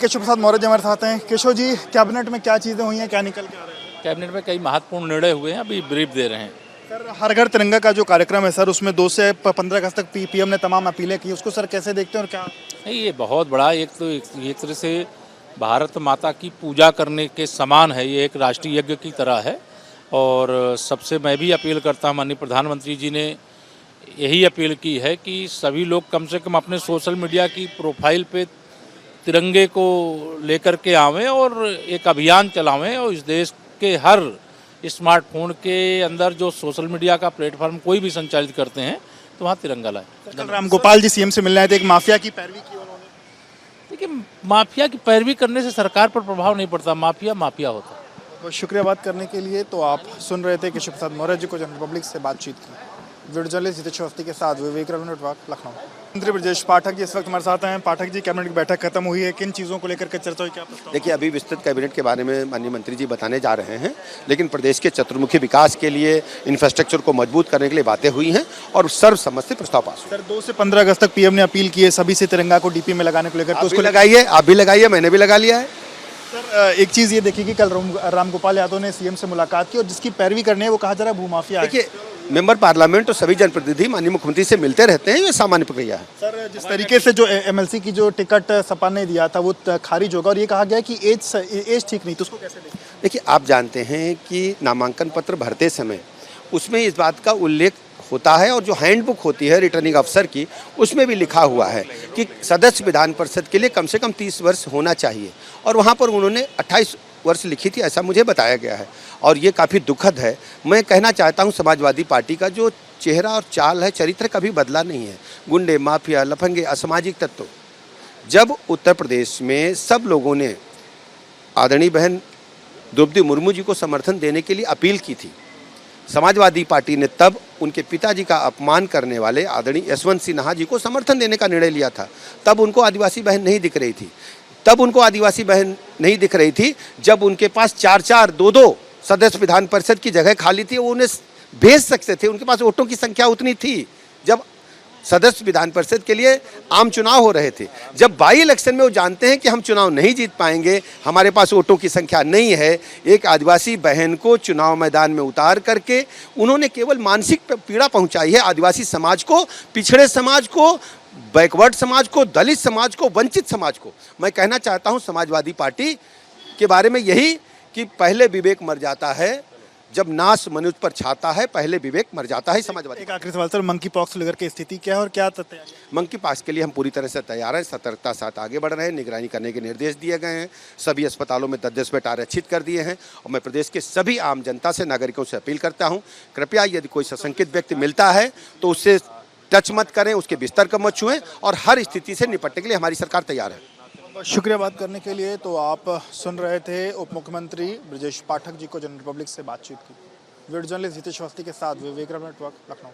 केशव प्रसाद मौर्य जी हमारे साथ हैं। केशव जी, कैबिनेट में क्या चीज़ें हुई हैं, क्या निकल के आ रहा है? कैबिनेट में कई महत्वपूर्ण निर्णय हुए हैं, अभी ब्रीफ दे रहे हैं। सर, हर घर तिरंगा का जो कार्यक्रम है सर, उसमें 2 से 15 अगस्त तक पीएम ने तमाम अपीलें की, उसको सर कैसे देखते हैं और क्या? नहीं, ये बहुत बड़ा एक तरह से भारत माता की पूजा करने के समान है। ये एक राष्ट्रीय यज्ञ की तरह है। और सबसे मैं भी अपील करता हूँ, माननीय प्रधानमंत्री जी ने यही अपील की है कि सभी लोग कम से कम अपने सोशल मीडिया की प्रोफाइल पे तिरंगे को लेकर के आवें और एक अभियान चलावें। और इस देश के हर स्मार्टफोन के अंदर जो सोशल मीडिया का प्लेटफॉर्म कोई भी संचालित करते हैं तो वहाँ तिरंगा लाएं। कल रामगोपाल जी सीएम से मिलने आए थे, एक माफिया की पैरवी की उन्होंने। देखिए, माफिया की पैरवी करने से सरकार पर प्रभाव नहीं पड़ता, माफिया माफिया होता है। बहुत शुक्रिया बात करने के लिए। तो आप सुन रहे थे केशव प्रसाद मौर्य जी को, जनरल पब्लिक से बातचीत की। वीडियो जर्नलिस्ट जितेश अवस्थी के साथ विवेक नेटवर्क, लखनऊ। मंत्री ब्रजेश पाठक जी इस वक्त हमारे साथ हैं। पाठक जी, कैबिनेट की बैठक खत्म हुई है, किन चीज़ों को लेकर के चर्चा हुई, क्या प्रस्ताव? देखिए, अभी विस्तृत कैबिनेट के बारे में माननीय मंत्री जी बताने जा रहे हैं, लेकिन प्रदेश के चतुर्मुखी विकास के लिए, इंफ्रास्ट्रक्चर को मजबूत करने के लिए बातें हुई हैं और सर्वसम्मत से प्रस्ताव पास हुआ। सर, 2 से 15 अगस्त तक पीएम ने अपील की है सभी से तिरंगा को डीपी में लगाने को लेकर, तो उसको लगाइए, आप भी लगाइए, मैंने भी लगा लिया है। सर, एक चीज़ ये देखिए कि कल रामगोपाल यादव ने सीएम से मुलाकात की और जिसकी पैरवी करनी है वो कहा जा रहा है भूमाफिया है। देखिए, मेंबर पार्लियामेंट और सभी जनप्रतिनिधि माननीय मुख्यमंत्री से मिलते रहते हैं, ये सामान्य प्रक्रिया है। सर, जिस तरीके से जो एमएलसी की जो टिकट सपा ने दिया था वो खारिज होगा और ये कहा गया है कि एज ठीक नहीं, तो उसको कैसे देखते हैं? देखिए, आप जानते हैं कि नामांकन पत्र भरते समय उसमें इस बात का उल्लेख होता है और जो हैंडबुक होती है रिटर्निंग अफसर की, उसमें भी लिखा हुआ है कि सदस्य विधान परिषद के लिए कम से कम 30 वर्ष होना चाहिए, और वहाँ पर उन्होंने 28 वर्ष लिखी थी, ऐसा मुझे बताया गया है और ये काफ़ी दुखद है। मैं कहना चाहता हूँ, समाजवादी पार्टी का जो चेहरा और चाल है, चरित्र कभी बदला नहीं है। गुंडे, माफिया, लफंगे, असामाजिक तत्व, जब उत्तर प्रदेश में सब लोगों ने आदरणीय बहन द्रौपदी मुर्मू जी को समर्थन देने के लिए अपील की थी, समाजवादी पार्टी ने तब उनके पिताजी का अपमान करने वाले आदरणीय यशवंत सिन्हा जी को समर्थन देने का निर्णय लिया था। तब उनको आदिवासी बहन नहीं दिख रही थी, जब उनके पास 4-4, 2-2 सदस्य विधान परिषद की जगह खाली थी, वो उन्हें भेज सकते थे, उनके पास वोटों की संख्या उतनी थी। जब सदस्य विधान परिषद के लिए आम चुनाव हो रहे थे, जब बाई इलेक्शन में वो जानते हैं कि हम चुनाव नहीं जीत पाएंगे, हमारे पास वोटों की संख्या नहीं है, एक आदिवासी बहन को चुनाव मैदान में उतार करके उन्होंने केवल मानसिक पीड़ा पहुंचाई है आदिवासी समाज को, पिछड़े समाज को, बैकवर्ड समाज को, दलित समाज को, वंचित समाज को। मैं कहना चाहता हूं समाजवादी पार्टी के बारे में यही कि पहले विवेक मर जाता है जब नाश मनुष्य पर छाता है, पहले विवेक मर जाता है समाजवादी। एक आखिरी सवाल सर, मंकी पॉक्स लेकर के स्थिति क्या है और क्या तैयारी? मंकी पॉक्स के लिए हम पूरी तरह से तैयार हैं, सतर्कता साथ आगे बढ़ रहे हैं, निगरानी करने के निर्देश दिए गए हैं, सभी अस्पतालों में 10-10 बेड आरक्षित कर दिए हैं। और मैं प्रदेश के सभी आम जनता से, नागरिकों से अपील करता हूँ, कृपया यदि कोई सशंकित व्यक्ति मिलता है तो उससे टच मत करें, उसके बिस्तर को मत छुएं और हर स्थिति से निपटने के लिए हमारी सरकार तैयार है। शुक्रिया बात करने के लिए। तो आप सुन रहे थे उप मुख्यमंत्री ब्रजेश पाठक जी को, जनरल पब्लिक से बातचीत की। वीडियो जर्नलिस्ट जितेश अवस्थी के साथ विवेक नेटवर्क, लखनऊ।